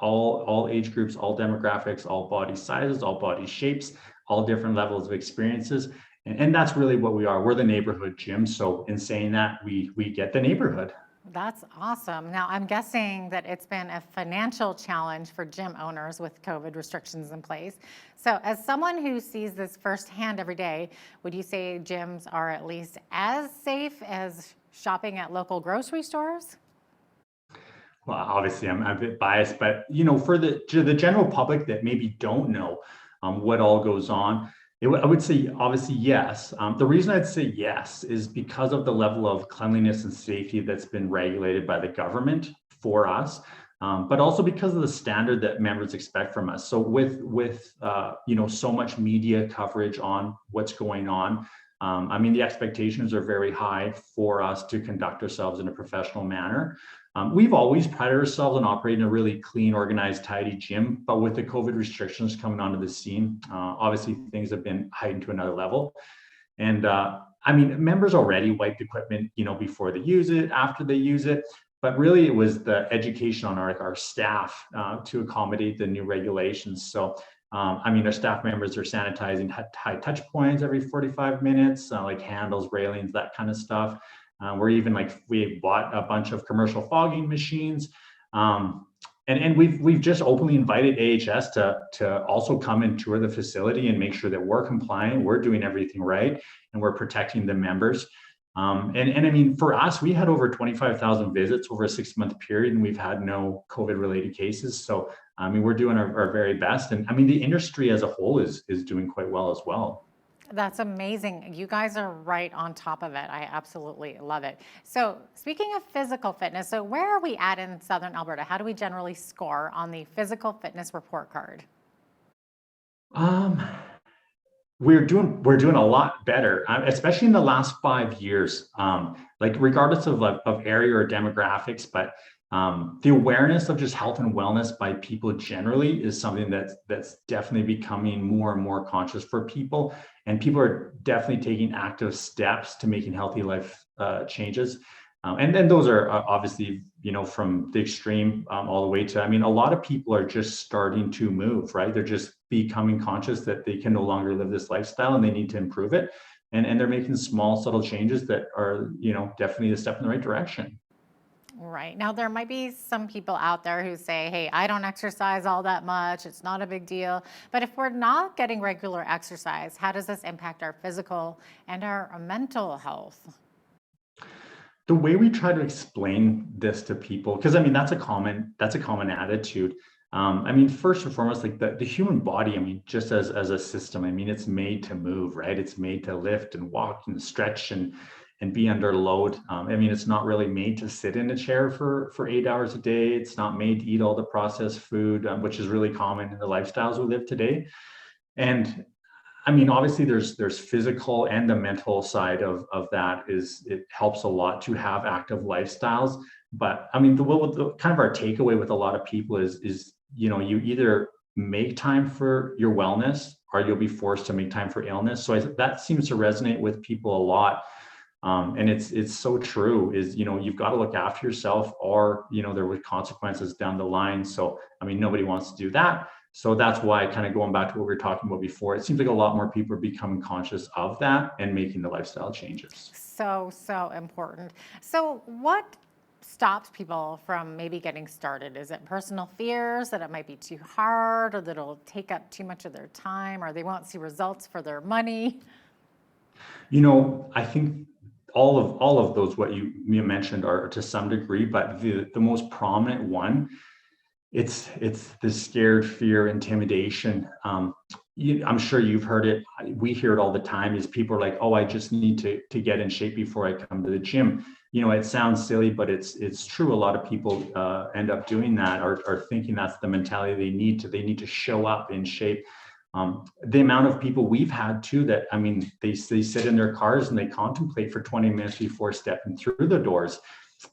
all age groups, all demographics, all body sizes, all body shapes, all different levels of experiences. And that's really what we are. We're the neighborhood gym. So in saying that, we get the neighborhood. That's awesome. Now, I'm guessing that it's been a financial challenge for gym owners with COVID restrictions in place. So as someone who sees this firsthand every day, would you say gyms are at least as safe as shopping at local grocery stores? Well, obviously I'm a bit biased, but for the general public that maybe don't know what all goes on, I would say obviously yes. The reason I'd say yes is because of the level of cleanliness and safety that's been regulated by the government for us, but also because of the standard that members expect from us. So with so much media coverage on what's going on, the expectations are very high for us to conduct ourselves in a professional manner. We've always prided ourselves on operating a really clean, organized, tidy gym, but with the COVID restrictions coming onto the scene, obviously things have been heightened to another level. And members already wipe equipment, before they use it, after they use it, but really it was the education on our staff to accommodate the new regulations. So, our staff members are sanitizing high touch points every 45 minutes, like handles, railings, that kind of stuff. We're even we bought a bunch of commercial fogging machines, and we've just openly invited AHS to also come and tour the facility and make sure that we're compliant, we're doing everything right, and we're protecting the members. For us, we had over 25,000 visits over a 6-month period, and we've had no COVID-related cases. So we're doing our very best, and the industry as a whole is doing quite well as well. That's amazing. You guys are right on top of it. I absolutely love it. So speaking of physical fitness, so where are we at in Southern Alberta? How do we generally score on the physical fitness report card? We're doing a lot better, especially in the last 5 years. Regardless of area or demographics, but the awareness of just health and wellness by people generally is something that's definitely becoming more and more conscious for people, and people are definitely taking active steps to making healthy life changes. And then those are obviously, from the extreme all the way to, a lot of people are just starting to move, right? They're just becoming conscious that they can no longer live this lifestyle and they need to improve it. And they're making small, subtle changes that are, definitely a step in the right direction. Right. Now, there might be some people out there who say, hey, I don't exercise all that much. It's not a big deal. But if we're not getting regular exercise, how does this impact our physical and our mental health? The way we try to explain this to people, because that's a common attitude. I mean, first and foremost, like the human body, I mean, just as a system, I mean, it's made to move, right? It's made to lift and walk and stretch and be under load. I mean, it's not really made to sit in a chair for 8 hours a day. It's not made to eat all the processed food, which is really common in the lifestyles we live today. And I mean, obviously there's physical and the mental side of that is it helps a lot to have active lifestyles. But I mean, the kind of our takeaway with a lot of people is, you know, you either make time for your wellness or you'll be forced to make time for illness. So that seems to resonate with people a lot. And it's so true is, you know, you've got to look after yourself or, you know, there were consequences down the line. So, I mean, nobody wants to do that. So that's why, kind of going back to what we were talking about before, it seems like a lot more people are becoming conscious of that and making the lifestyle changes. So important. So what stops people from maybe getting started? Is it personal fears that it might be too hard, or that it'll take up too much of their time, or they won't see results for their money? You know, I think all of those what you mentioned are to some degree, but the most prominent one, it's the scared, fear, intimidation. I'm sure you've heard it. We hear it all the time. Is people are like, oh, I just need to get in shape before I come to the gym. You know, it sounds silly, but it's true. A lot of people end up doing that, or thinking that's the mentality they need to show up in shape. The amount of people we've had too that, I mean, they sit in their cars and they contemplate for 20 minutes before stepping through the doors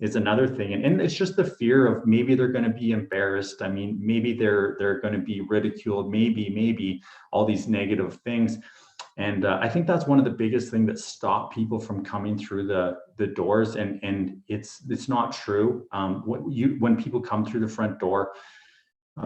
is another thing. And it's just the fear of maybe they're going to be embarrassed. I mean, maybe they're going to be ridiculed, maybe all these negative things. And I think that's one of the biggest things that stop people from coming through the doors. And it's not true. When people come through the front door,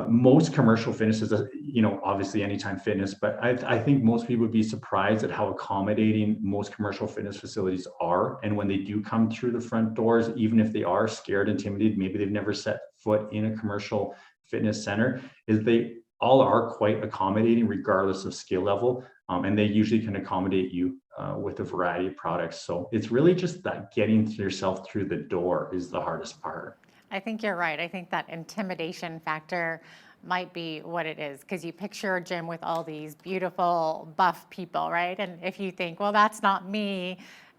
most commercial fitness is, you know, obviously Anytime Fitness, but I think most people would be surprised at how accommodating most commercial fitness facilities are. And when they do come through the front doors, even if they are scared, intimidated, maybe they've never set foot in a commercial fitness center, is they all are quite accommodating regardless of skill level. And they usually can accommodate you with a variety of products. So it's really just that getting yourself through the door is the hardest part. I think you're right. I think that intimidation factor might be what it is, because you picture a gym with all these beautiful buff people, right? And if you think, well, that's not me,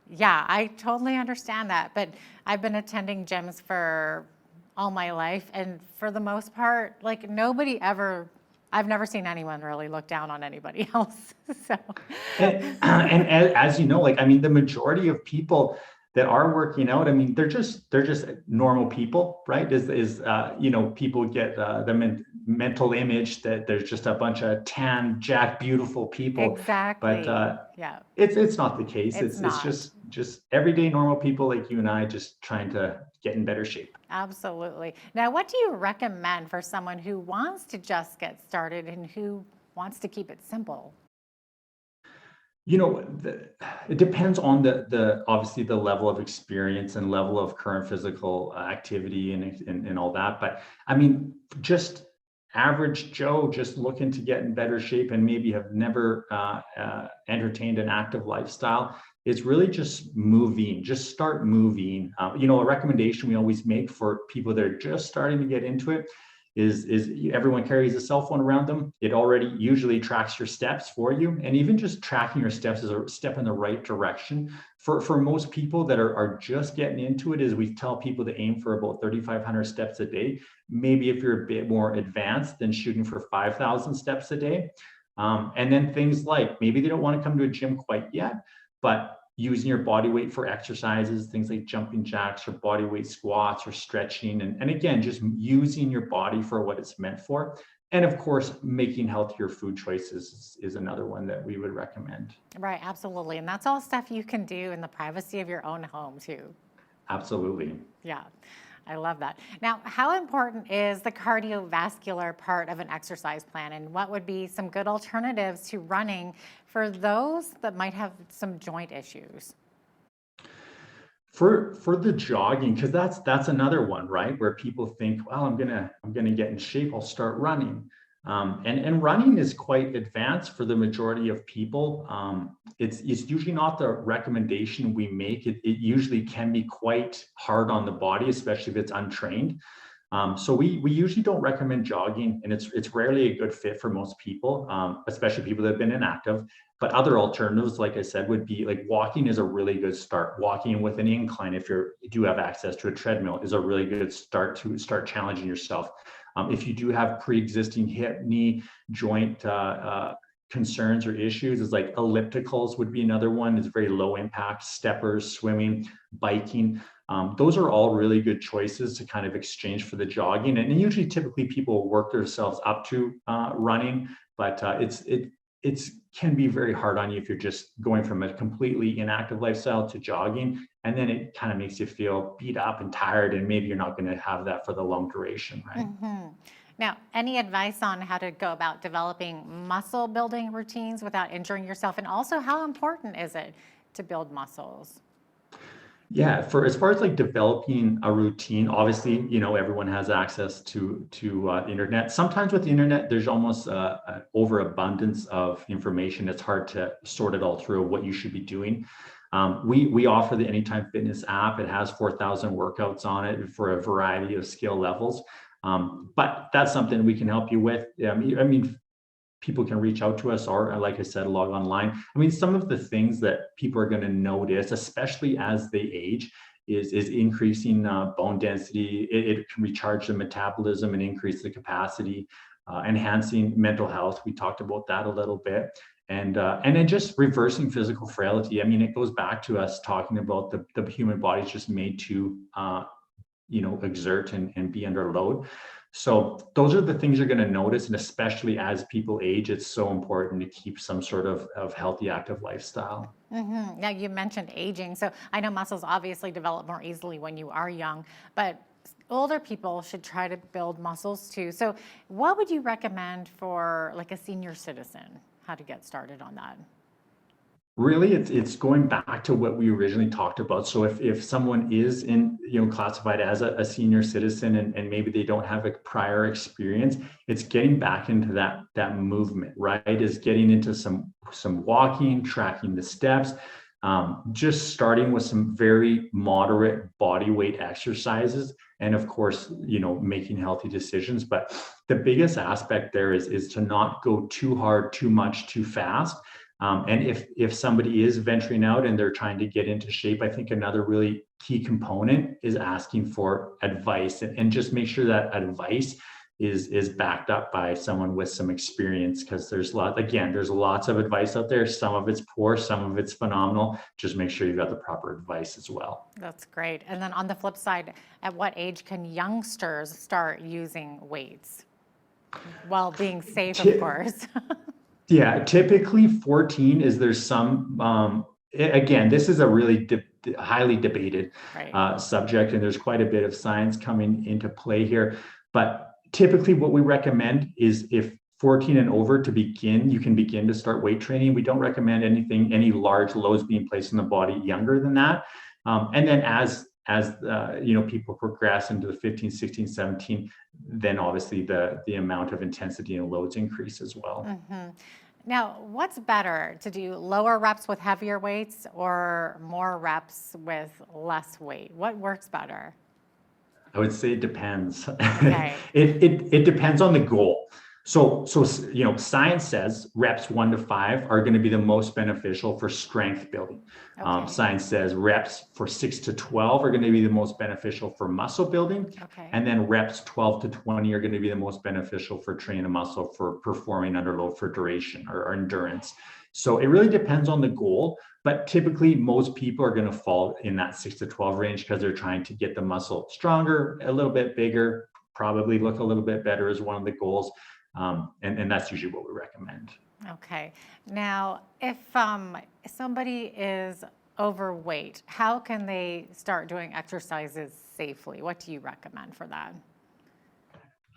yeah, I totally understand that. But I've been attending gyms for all my life, and for the most part, like I've never seen anyone really look down on anybody else. So, and as you know, like, I mean, the majority of people that are working out, I mean, they're just normal people, right? You know, people get the mental image that there's just a bunch of tan, jacked, beautiful people. Exactly. But yeah, it's not the case. It's not. It's just everyday normal people like you and I, just trying to get in better shape. Absolutely. Now, what do you recommend for someone who wants to just get started and who wants to keep it simple? You know, it depends on the obviously the level of experience and level of current physical activity and all that. But I mean, just average Joe, just looking to get in better shape and maybe have never entertained an active lifestyle, it's really just moving. Just start moving. You know, a recommendation we always make for people that are just starting to get into it is everyone carries a cell phone around them. It already usually tracks your steps for you. And even just tracking your steps is a step in the right direction. For most people that are just getting into it, is we tell people to aim for about 3,500 steps a day. Maybe if you're a bit more advanced, then shooting for 5,000 steps a day. And then things like, maybe they don't want to come to a gym quite yet, but using your body weight for exercises, things like jumping jacks or body weight squats or stretching. And again, just using your body for what it's meant for. And of course, making healthier food choices is another one that we would recommend. Right, absolutely. And that's all stuff you can do in the privacy of your own home too. Absolutely. Yeah. I love that. Now, how important is the cardiovascular part of an exercise plan, and what would be some good alternatives to running for those that might have some joint issues? For the jogging, because that's another one, right? Where people think, well, I'm gonna get in shape, I'll start running. And running is quite advanced for the majority of people. It's usually not the recommendation we make. It usually can be quite hard on the body, especially if it's untrained. So we usually don't recommend jogging, and it's rarely a good fit for most people, especially people that have been inactive. But other alternatives, like I said, would be like walking is a really good start. Walking with an incline, if you do have access to a treadmill, is a really good start to start challenging yourself. If you do have pre-existing hip, knee, joint concerns or issues, is like ellipticals would be another one. It's very low impact. Steppers, swimming, biking. Those are all really good choices to kind of exchange for the jogging. And usually, typically, people work themselves up to running, but it can be very hard on you if you're just going from a completely inactive lifestyle to jogging, and then it kind of makes you feel beat up and tired, and maybe you're not going to have that for the long duration, right? Now, any advice on how to go about developing muscle building routines without injuring yourself? And also, how important is it to build muscles? Yeah, for as far as like developing a routine, obviously, everyone has access to the internet. Sometimes with the internet, there's almost an overabundance of information. It's hard to sort it all through what you should be doing. We offer the Anytime Fitness app. It has 4,000 workouts on it for a variety of skill levels. But that's something we can help you with. I mean, people can reach out to us, or like I said, log online. I mean, some of the things that people are going to notice, especially as they age, is increasing bone density. It can recharge the metabolism and increase the capacity, enhancing mental health. We talked about that a little bit. And then just reversing physical frailty. I mean, it goes back to us talking about the human body is just made to, exert and be under load. So those are the things you're going to notice, and especially as people age, it's so important to keep some sort of healthy, active lifestyle. Now, you mentioned aging. So I know muscles obviously develop more easily when you are young, but older people should try to build muscles too. So what would you recommend for like a senior citizen, how to get started on that? Really, it's going back to what we originally talked about. So if someone is classified as a senior citizen and maybe they don't have a prior experience, it's getting back into that movement, right? Is getting into some walking, tracking the steps, just starting with some very moderate body weight exercises, and of course, making healthy decisions. But the biggest aspect there is to not go too hard, too much, too fast. And if somebody is venturing out and they're trying to get into shape, I think another really key component is asking for advice, and just make sure that advice is backed up by someone with some experience, because there's lots of advice out there. Some of it's poor, some of it's phenomenal. Just make sure you've got the proper advice as well. That's great. And then on the flip side, at what age can youngsters start using weights while being safe, of course? Yeah, typically 14 is there's some, again, this is a really highly debated subject, and there's quite a bit of science coming into play here. But typically what we recommend is if 14 and over you can begin to start weight training. We don't recommend any large loads being placed in the body younger than that. And then as people progress into the 15, 16, 17, then obviously the amount of intensity and loads increase as well. Now, what's better, to do lower reps with heavier weights or more reps with less weight? What works better? I would say it depends. Okay. It depends on the goal. So science says reps 1 to 5 are going to be the most beneficial for strength building. Okay. Science says reps for 6 to 12 are going to be the most beneficial for muscle building. Okay. And then reps 12 to 20 are going to be the most beneficial for training a muscle for performing under load for duration or endurance. So it really depends on the goal, but typically most people are going to fall in that 6 to 12 range because they're trying to get the muscle stronger, a little bit bigger, probably look a little bit better is one of the goals. And that's usually what we recommend. Okay. Now, if somebody is overweight, how can they start doing exercises safely? What do you recommend for that?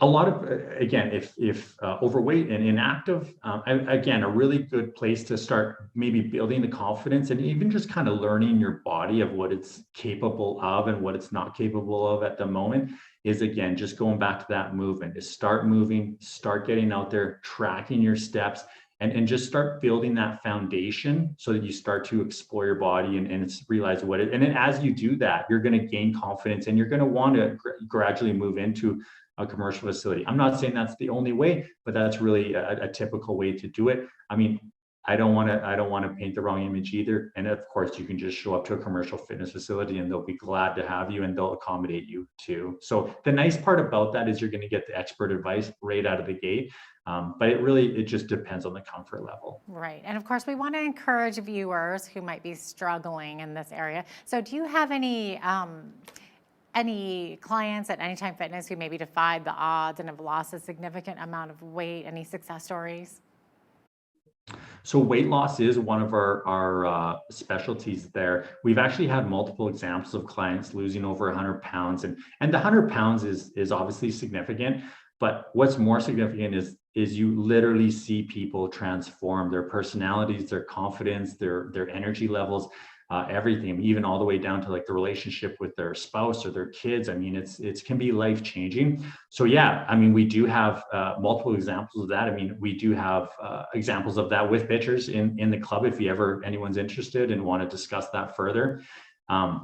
A lot of, again, if overweight and inactive, again, a really good place to start maybe building the confidence and even just kind of learning your body of what it's capable of and what it's not capable of at the moment is, again, just going back to that movement, is start moving, start getting out there, tracking your steps, and just start building that foundation so that you start to explore your body and realize what it, and then as you do that, you're going to gain confidence and you're going to want to gradually move into a commercial facility. I'm not saying that's the only way, but that's really a typical way to do it. I mean, I don't want to paint the wrong image either. And of course, you can just show up to a commercial fitness facility and they'll be glad to have you and they'll accommodate you too. So the nice part about that is you're going to get the expert advice right out of the gate. But it just depends on the comfort level. Right. And of course, we want to encourage viewers who might be struggling in this area. So do you have any clients at Anytime Fitness who maybe defied the odds and have lost a significant amount of weight? Any success stories? So weight loss is one of our specialties there. We've actually had multiple examples of clients losing over 100 pounds, and the 100 pounds is obviously significant. But what's more significant is you literally see people transform their personalities, their confidence, their energy levels, everything, even all the way down to like the relationship with their spouse or their kids. I mean, it can be life changing. So yeah, I mean, we do have multiple examples of that. I mean, we do have examples of that with pictures in the club if anyone's interested and want to discuss that further. Yeah,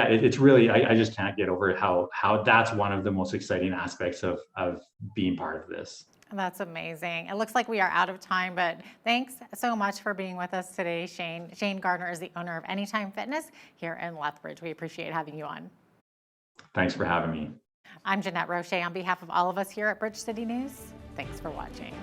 it's really, I just can't get over how that's one of the most exciting aspects of being part of this. That's amazing. It looks like we are out of time, but thanks so much for being with us today, Shane. Shane Gardner is the owner of Anytime Fitness here in Lethbridge. We appreciate having you on. Thanks for having me. I'm Jeanette Roche. On behalf of all of us here at Bridge City News, thanks for watching.